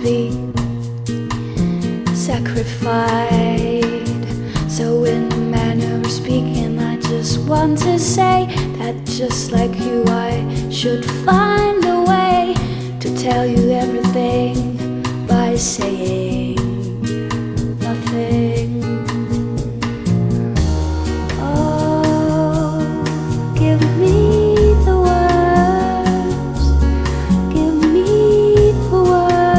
be sacrificed. So in the manner of speaking, I just want to say that just like you, I should find a way to tell you everything by saying nothing. Oh, give me the words, give me the words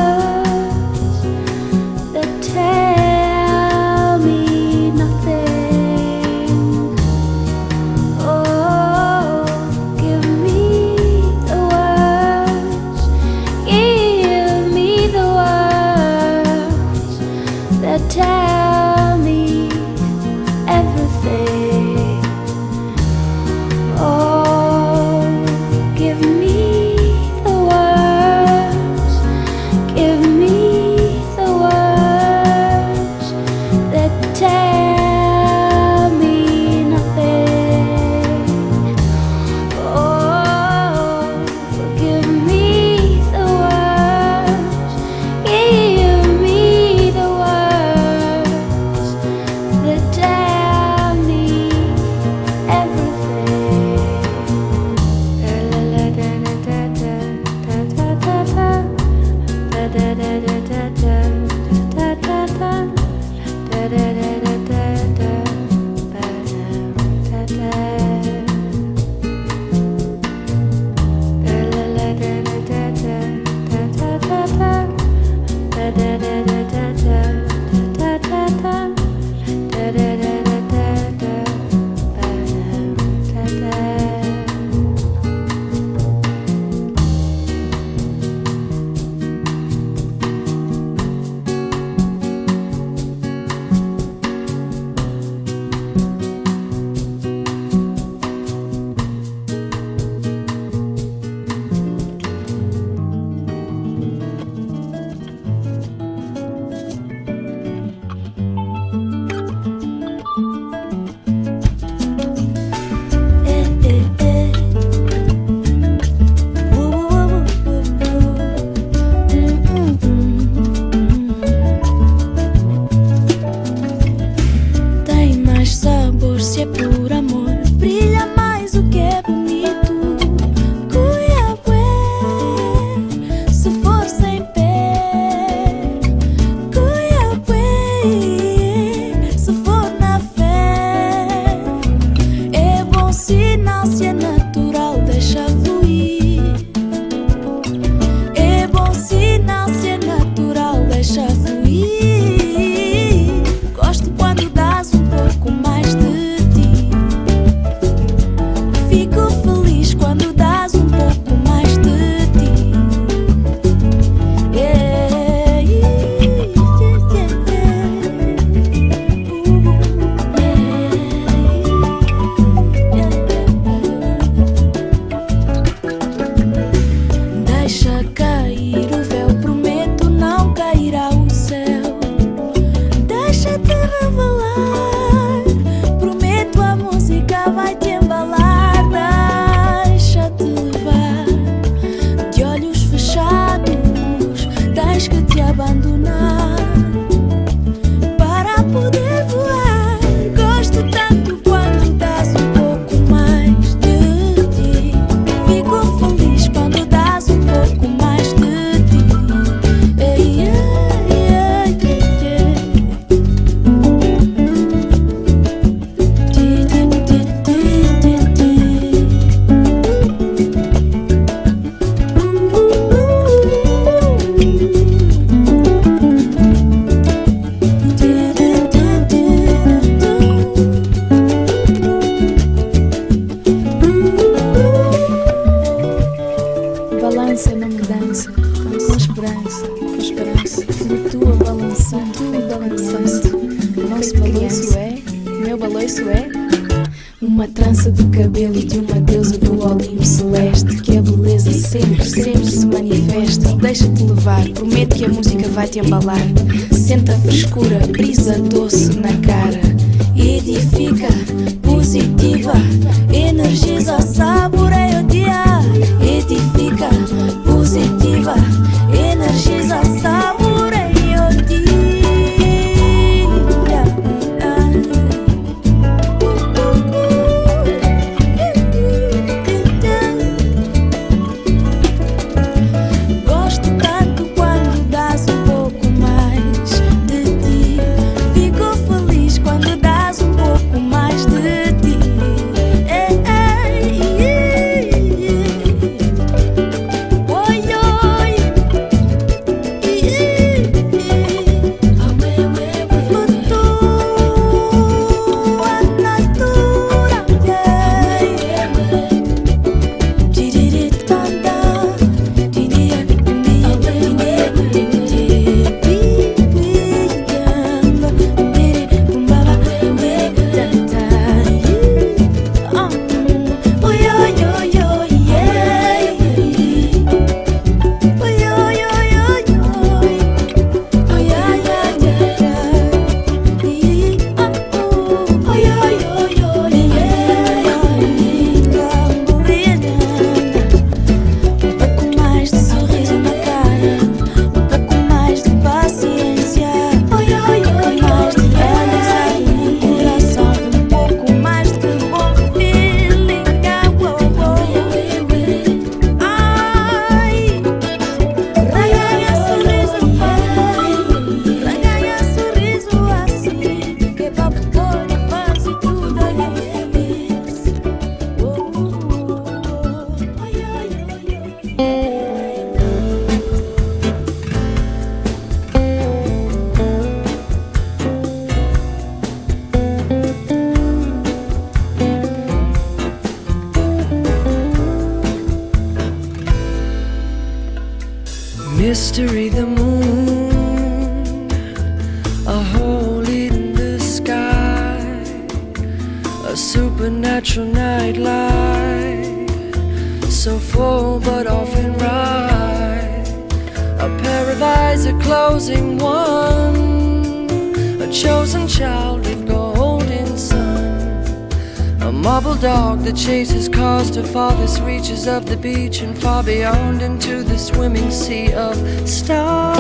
that tell me nothing. Oh, give me the words, give me the words that tell me everything. Oh, give me the words, give me the words that tell me nothing. Oh, give me the words, give me the words that tell me everything. La la la da da da da da da da da da da da da da da da da da da tem mais sabor se é por amor, brilha mais o que é bonito. Cuiabué, se for sem pé. Cuiabué, se for na fé. É bom sinal se é natural, deixa fluir. É bom sinal se é natural, deixa fluir. Gosto quando dás um pouco mais de ti. Fico feliz quando dás um pouco mais de ti. Yeah, yeah, deixa cair o véu, prometo não cairá o céu. Deixa-te revelar, prometo a música vai te embalar. Deixa-te levar, de olhos fechados, tens que te abandonar para poder voar. Gosto tanto quando dás um pouco mais de ti. Fico feliz quando dás um pouco mais de ti. Ei, ei, ei, ei. Balança na mudança, com esperança, flutua balançando, O nosso balanço meu balanço é uma trança de cabelo de uma deusa do Olimpo celeste, que a beleza sempre se manifesta. Deixa-te levar, prometo que a música vai te embalar. Senta a frescura, brisa doce na cara. Edifica, positiva, energiza, saboreia o dia. Edifica, positiva, energiza, saboreia. History, the moon, a hole in the sky, a supernatural nightlight, so full but often right, a pair of eyes, a closing one, a chosen child with golden sun, a marble dog that chases cars to farthest reaches of the beach and far beyond into the swimming sea of stars.